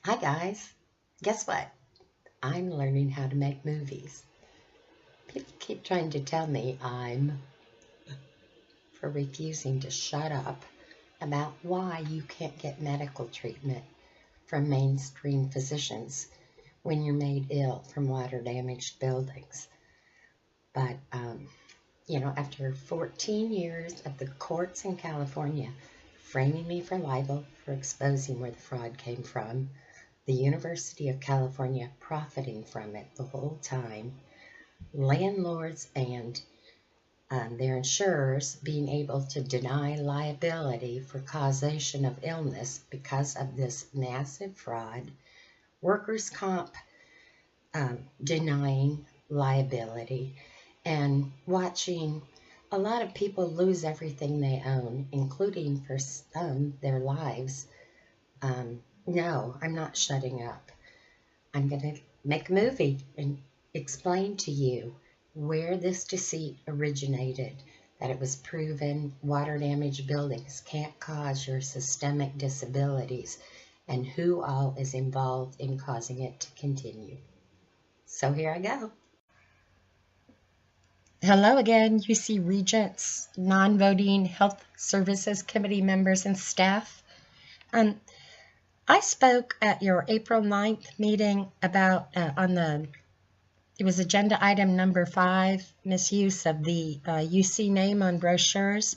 Hi guys, guess what? I'm learning how to make movies. People keep trying to tell me I'm for refusing to shut up about why you can't get medical treatment from mainstream physicians when you're made ill from water damaged buildings. But, after 14 years of the courts in California framing me for libel for exposing where the fraud came from, the University of California profiting from it the whole time, landlords and their insurers being able to deny liability for causation of illness because of this massive fraud, workers' comp denying liability, and watching a lot of people lose everything they own, including for some their lives. No, I'm not shutting up. I'm going to make a movie and explain to you where this deceit originated, that it was proven water damaged buildings can't cause your systemic disabilities, and who all is involved in causing it to continue. So here I go. Hello again, UC Regents, non-voting Health Services Committee members and staff. I spoke at your April 9th meeting about it was agenda item number 5, misuse of the UC name on brochures.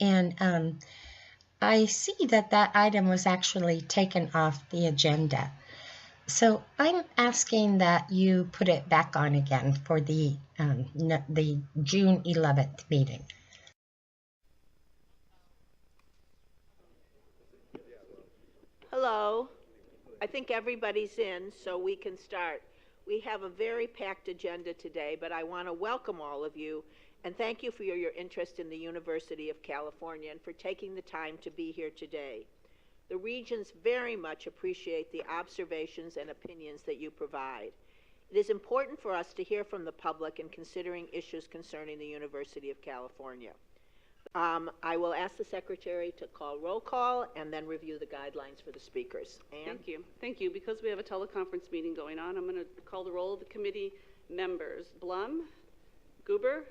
And I see that item was actually taken off the agenda. So I'm asking that you put it back on again for the June 11th meeting. Hello. I think everybody's in, so we can start. We have a very packed agenda today, but I want to welcome all of you and thank you for your interest in the University of California and for taking the time to be here today. The Regents very much appreciate the observations and opinions that you provide. It is important for us to hear from the public in considering issues concerning the University of California. I will ask the secretary to call roll call and then review the guidelines for the speakers. Ann? Thank you. Because we have a teleconference meeting going on, I'm going to call the roll of the committee members. Blum? Goober?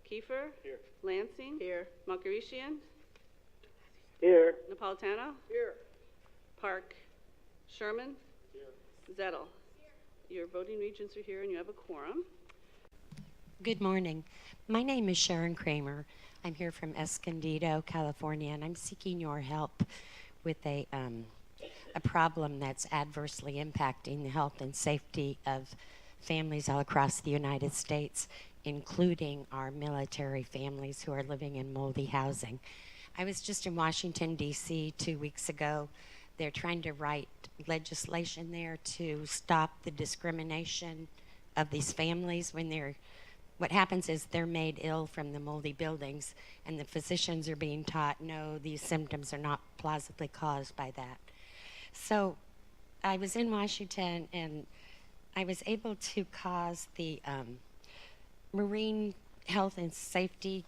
Kiefer? Here. Lansing? Here. Malkarishian? Here. Napolitano? Here. Park? Sherman? Here. Zettel? Here. Your voting regents are here and you have a quorum. Good morning. My name is Sharon Kramer. I'm here from Escondido, California, and I'm seeking your help with a problem that's adversely impacting the health and safety of families all across the United States, including our military families who are living in moldy housing. I was just in Washington, D.C. 2 weeks ago. They're trying to write legislation there to stop the discrimination of these families when what happens is they're made ill from the moldy buildings, and the physicians are being taught, no, these symptoms are not plausibly caused by that. So I was in Washington, and I was able to cause the Marine Health and Safety,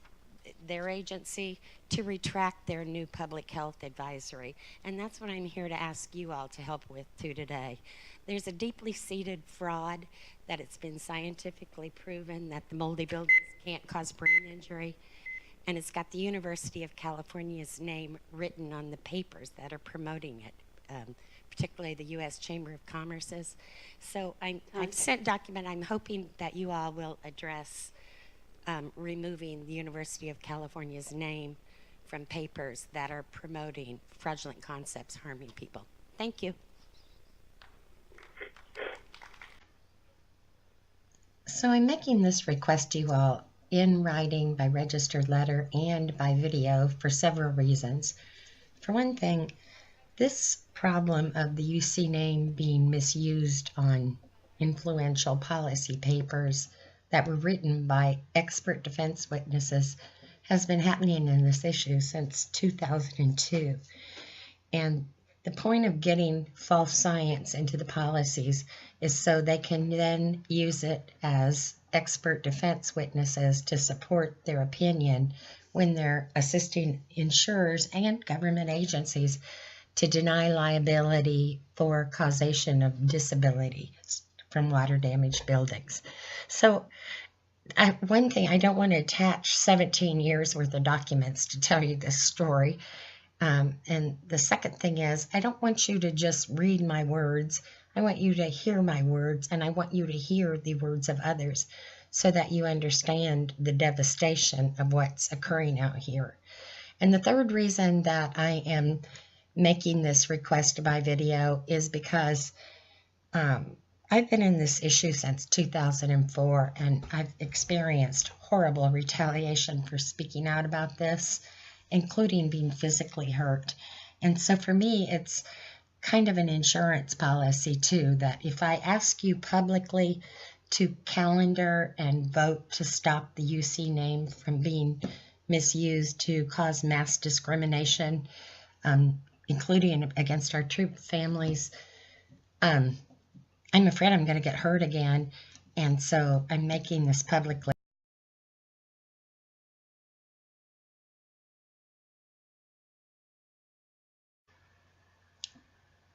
their agency, to retract their new public health advisory. And that's what I'm here to ask you all to help with too today. There's a deeply seated fraud that it's been scientifically proven that the moldy buildings can't cause brain injury. And it's got the University of California's name written on the papers that are promoting it, particularly the U.S. Chamber of Commerce's. So I've sent document. I'm hoping that you all will address removing the University of California's name from papers that are promoting fraudulent concepts harming people. Thank you. So I'm making this request to you all in writing, by registered letter, and by video for several reasons. For one thing, this problem of the UC name being misused on influential policy papers that were written by expert defense witnesses has been happening in this issue since 2002. And the point of getting false science into the policies is so they can then use it as expert defense witnesses to support their opinion when they're assisting insurers and government agencies to deny liability for causation of disability from water damaged buildings. So one thing, I don't want to attach 17 years worth of documents to tell you this story. And the second thing is, I don't want you to just read my words. I want you to hear my words, and I want you to hear the words of others so that you understand the devastation of what's occurring out here. And the third reason that I am making this request by video is because I've been in this issue since 2004, and I've experienced horrible retaliation for speaking out about this, including being physically hurt. And so for me, it's kind of an insurance policy too, that if I ask you publicly to calendar and vote to stop the UC name from being misused to cause mass discrimination, including against our troop families, I'm afraid I'm going to get hurt again, and so I'm making this publicly.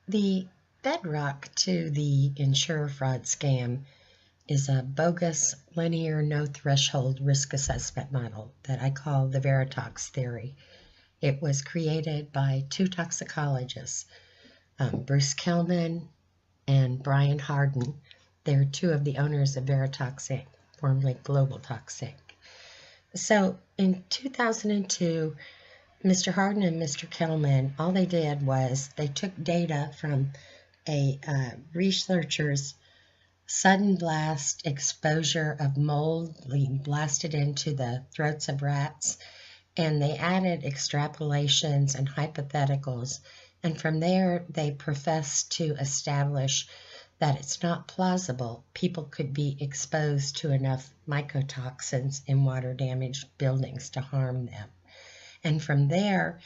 The bedrock to the insurer fraud scam is a bogus linear no threshold risk assessment model that I call the Veritox theory. It was created by two toxicologists, Bruce Kelman and Brian Harden. They're two of the owners of Veritox Inc., formerly Global Tox Inc. So in 2002, Mr. Harden and Mr. Kelman, all they did was they took data from a researcher's sudden blast exposure of mold being blasted into the throats of rats, and they added extrapolations and hypotheticals. And from there, they professed to establish that it's not plausible people could be exposed to enough mycotoxins in water-damaged buildings to harm them. And from there,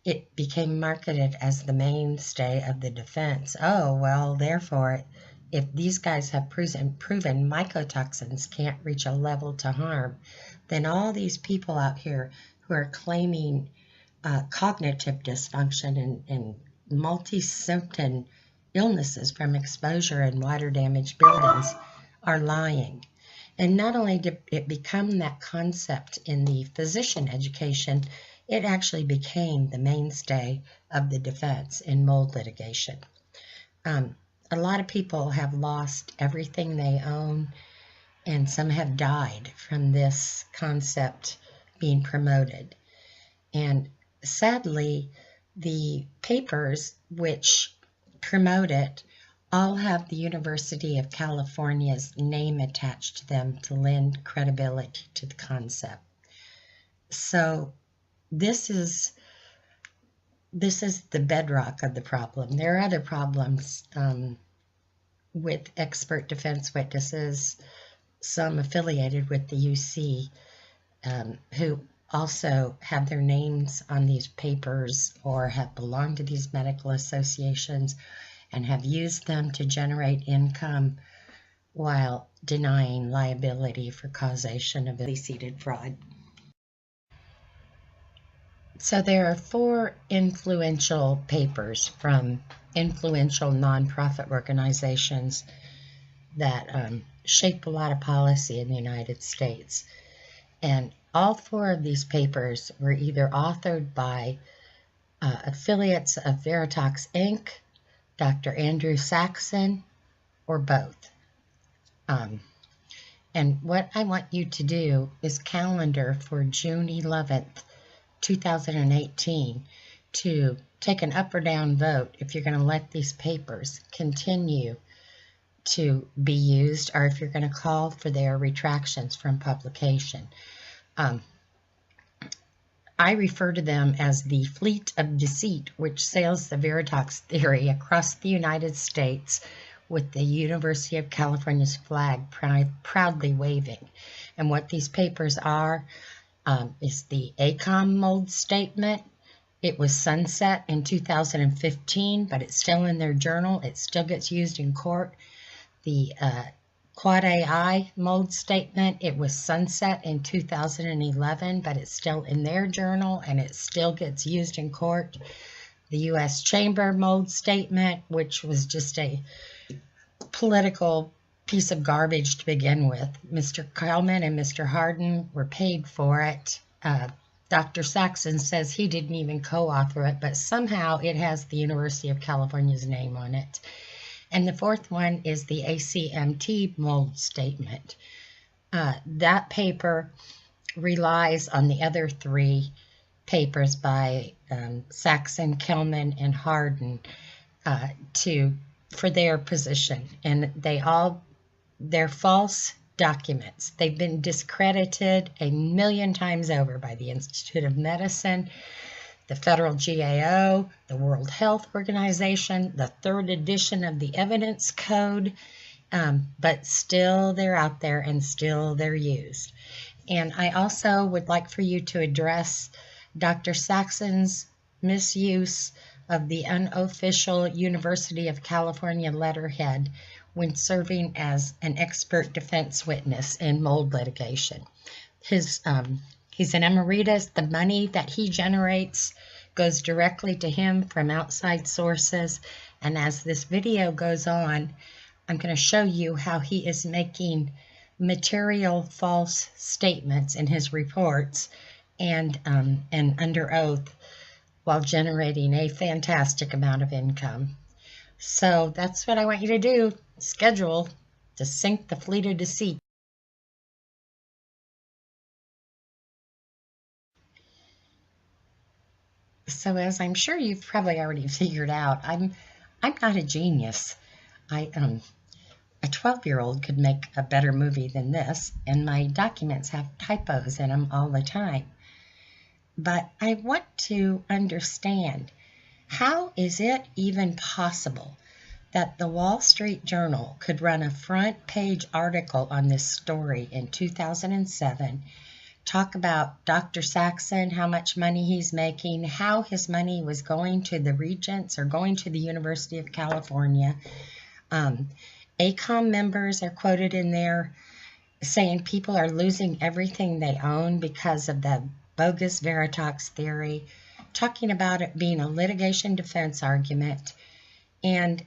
it became marketed as the mainstay of the defense. Oh, well, therefore, if these guys have proven mycotoxins can't reach a level to harm, then all these people out here who are claiming cognitive dysfunction and multi-symptom illnesses from exposure in water-damaged buildings are lying. And not only did it become that concept in the physician education, it actually became the mainstay of the defense in mold litigation. A lot of people have lost everything they own, and some have died from this concept being promoted. And sadly, the papers which promote it all have the University of California's name attached to them to lend credibility to the concept. So this is the bedrock of the problem. There are other problems with expert defense witnesses, some affiliated with the UC, who also have their names on these papers or have belonged to these medical associations and have used them to generate income while denying liability for causation of illicit fraud. So there are 4 influential papers from influential nonprofit organizations that shape a lot of policy in the United States. And all 4 of these papers were either authored by affiliates of Veritox Inc., Dr. Andrew Saxon, or both. And what I want you to do is calendar for June 11th, 2018 to take an up or down vote if you're going to let these papers continue to be used or if you're going to call for their retractions from publication. I refer to them as the fleet of deceit which sails the Veritox theory across the United States with the University of California's flag proudly waving. And what these papers are is the ACOM mold statement. It was sunset in 2015, but it's still in their journal. It still gets used in court. The Quad AI mold statement, it was sunset in 2011, but it's still in their journal and it still gets used in court. the U.S. Chamber mold statement, which was just a political piece of garbage to begin with. Mr. Kelman and Mr. Hardin were paid for it. Dr. Saxon says he didn't even co-author it, but somehow it has the University of California's name on it. And the fourth one is the ACMT mold statement. That paper relies on the other three papers by Saxon, Kelman, and Hardin for their position. And they're false documents. They've been discredited 1,000,000 times over by the Institute of Medicine, the federal GAO, the World Health Organization, the third edition of the Evidence Code, but still they're out there and still they're used. And I also would like for you to address Dr. Saxon's misuse of the unofficial University of California letterhead when serving as an expert defense witness in mold litigation. He's an emeritus. The money that he generates goes directly to him from outside sources. And as this video goes on, I'm going to show you how he is making material false statements in his reports and under oath while generating a fantastic amount of income. So that's what I want you to do. Schedule to sink the fleet of deceit. So as I'm sure you've probably already figured out, I'm not a genius. A 12-year-old could make a better movie than this, and my documents have typos in them all the time. But I want to understand, how is it even possible that the Wall Street Journal could run a front page article on this story in 2007, talk about Dr. Saxon, how much money he's making, how his money was going to the Regents or going to the University of California. ACOM members are quoted in there saying people are losing everything they own because of the bogus Veritox theory, talking about it being a litigation defense argument. And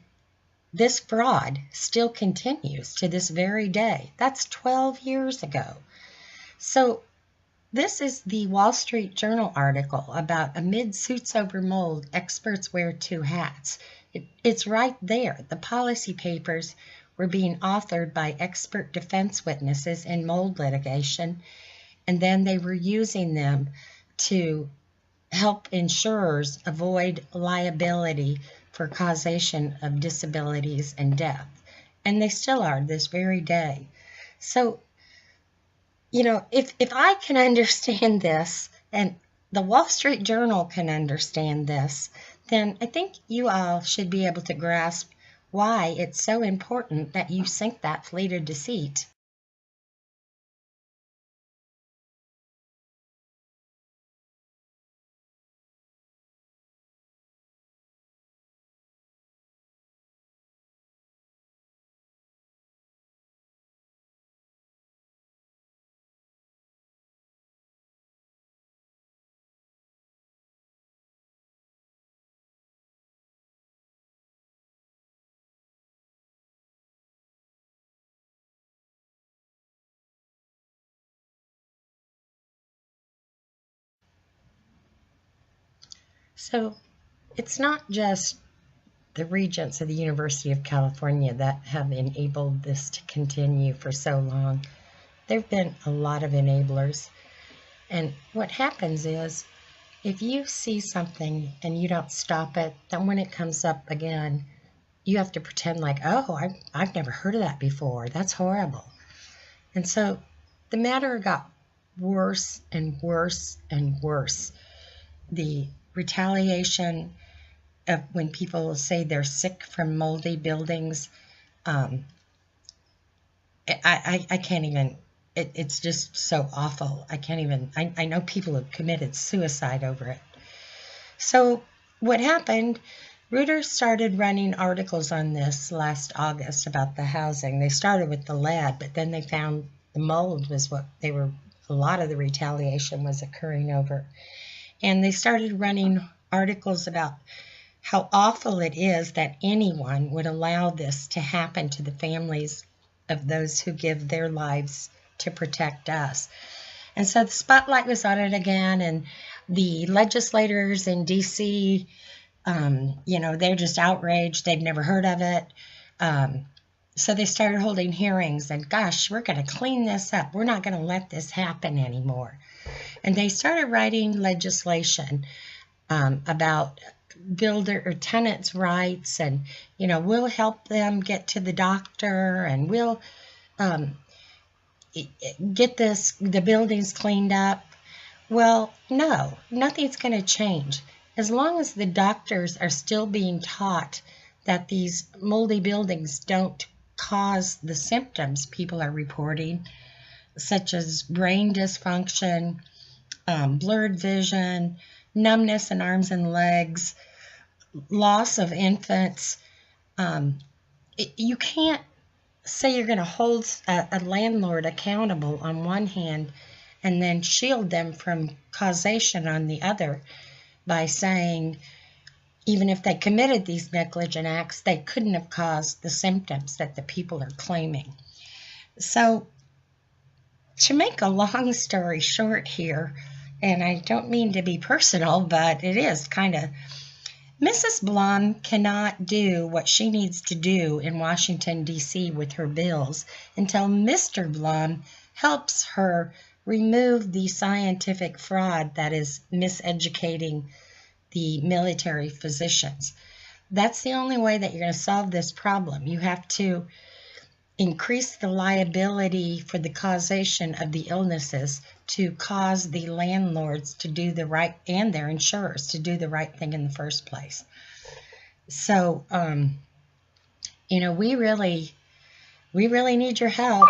this fraud still continues to this very day. That's 12 years ago. So this is the Wall Street Journal article about amid suits over mold, experts wear two hats. It's right there. The policy papers were being authored by expert defense witnesses in mold litigation, and then they were using them to help insurers avoid liability for causation of disabilities and death. And they still are this very day. So, you know, if I can understand this and the Wall Street Journal can understand this, then I think you all should be able to grasp why it's so important that you sink that fleet of deceit. So it's not just the regents of the University of California that have enabled this to continue for so long. There have been a lot of enablers. And what happens is, if you see something and you don't stop it, then when it comes up again, you have to pretend like, oh, I've never heard of that before. That's horrible. And so the matter got worse and worse and worse. The retaliation of when people say they're sick from moldy buildings, I can't even, it's just so awful. I can't even, I know people have committed suicide over it. So what happened, Reuters started running articles on this last August about the housing. They started with the lead, but then they found the mold was what a lot of the retaliation was occurring over. And they started running articles about how awful it is that anyone would allow this to happen to the families of those who give their lives to protect us. And so the spotlight was on it again, and the legislators in D.C., they're just outraged. They'd never heard of it. So they started holding hearings, and gosh, we're going to clean this up. We're not going to let this happen anymore. And they started writing legislation about builder or tenants' rights, and we'll help them get to the doctor, and we'll get the buildings cleaned up. Well, no, nothing's going to change. As long as the doctors are still being taught that these moldy buildings don't cause the symptoms people are reporting, such as brain dysfunction, blurred vision, numbness in arms and legs, loss of infants, you can't say you're going to hold a landlord accountable on one hand and then shield them from causation on the other by saying even if they committed these negligent acts, they couldn't have caused the symptoms that the people are claiming. So to make a long story short here, and I don't mean to be personal, but it is kind of, Mrs. Blum cannot do what she needs to do in Washington, D.C. with her bills until Mr. Blum helps her remove the scientific fraud that is miseducating the military physicians. That's the only way that you're going to solve this problem. You have to increase the liability for the causation of the illnesses to cause the landlords to do the right, and their insurers to do the right thing in the first place. So, we really need your help.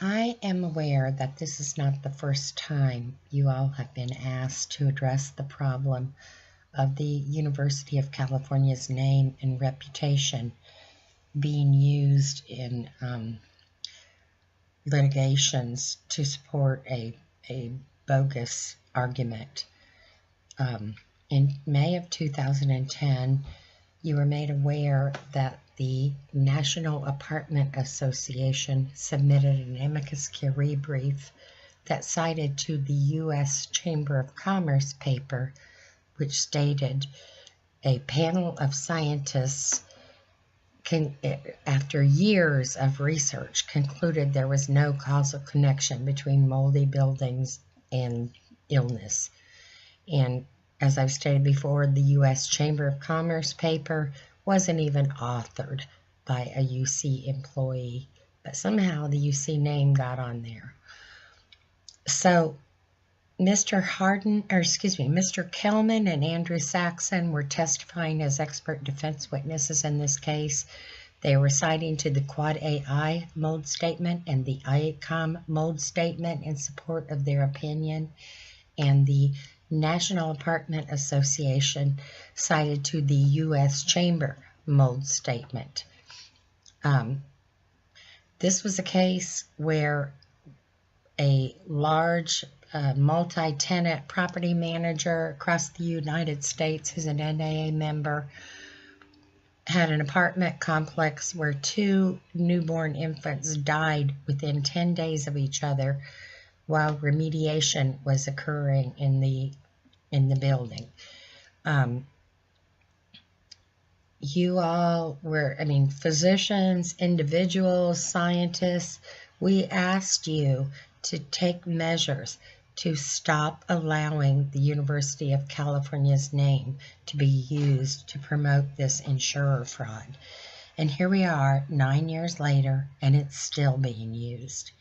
I am aware that this is not the first time you all have been asked to address the problem of the University of California's name and reputation being used in litigations to support a bogus argument. In May of 2010, you were made aware that the National Apartment Association submitted an amicus curiae brief that cited to the U.S. Chamber of Commerce paper, which stated a panel of scientists after years of research concluded there was no causal connection between moldy buildings and illness. And as I've stated before, the U.S. Chamber of Commerce paper wasn't even authored by a UC employee, but somehow the UC name got on there. So Mr. Kelman and Andrew Saxon were testifying as expert defense witnesses in this case. They were citing to the Quad AI mold statement and the IACOM mold statement in support of their opinion, and the National Apartment Association cited to the U.S. Chamber mold statement. This was a case where a large multi-tenant property manager across the United States who's an NAA member had an apartment complex where 2 newborn infants died within 10 days of each other while remediation was occurring in the building. You all were, physicians, individuals, scientists, we asked you to take measures to stop allowing the University of California's name to be used to promote this insurer fraud. And here we are 9 years later, and it's still being used.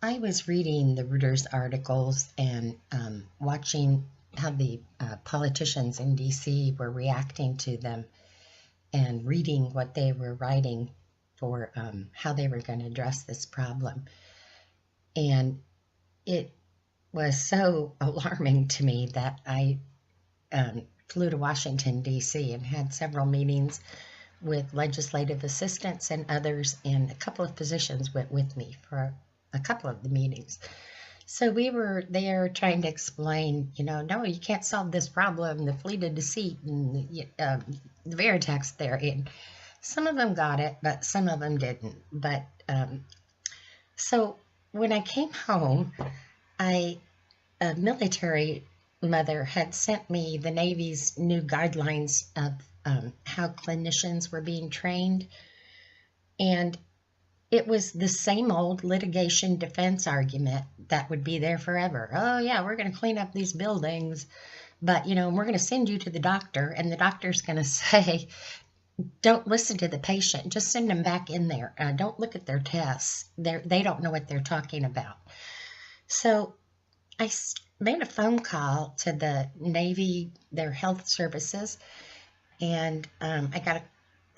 I was reading the Reuters articles and watching how the politicians in D.C. were reacting to them and reading what they were writing for how they were going to address this problem. And it was so alarming to me that I flew to Washington, D.C. and had several meetings with legislative assistants and others, and a couple of physicians went with me for a couple of the meetings. So we were there trying to explain, no, you can't solve this problem, the fleet of deceit and the Veritex theory. And some of them got it, but some of them didn't. But so when I came home, a military mother had sent me the Navy's new guidelines of how clinicians were being trained. And it was the same old litigation defense argument that would be there forever. Oh, yeah, we're going to clean up these buildings, but, we're going to send you to the doctor, and the doctor's going to say, don't listen to the patient. Just send them back in there. Don't look at their tests. They don't know what they're talking about. So I made a phone call to the Navy, their health services, and I got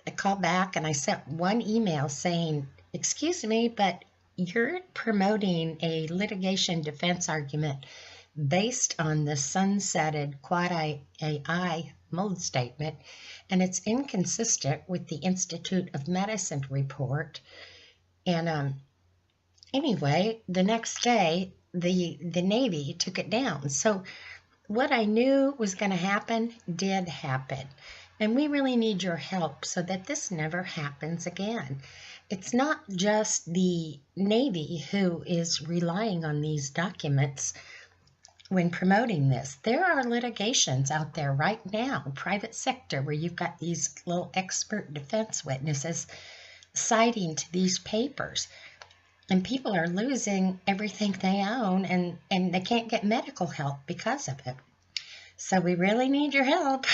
a call back, and I sent one email saying, excuse me, but you're promoting a litigation defense argument based on the sunsetted Quad AI mold statement, and it's inconsistent with the Institute of Medicine report. And anyway, the next day, the Navy took it down. So what I knew was going to happen did happen. And we really need your help so that this never happens again. It's not just the Navy who is relying on these documents when promoting this. There are litigations out there right now, private sector, where you've got these little expert defense witnesses citing to these papers. And people are losing everything they own, and they can't get medical help because of it. So we really need your help.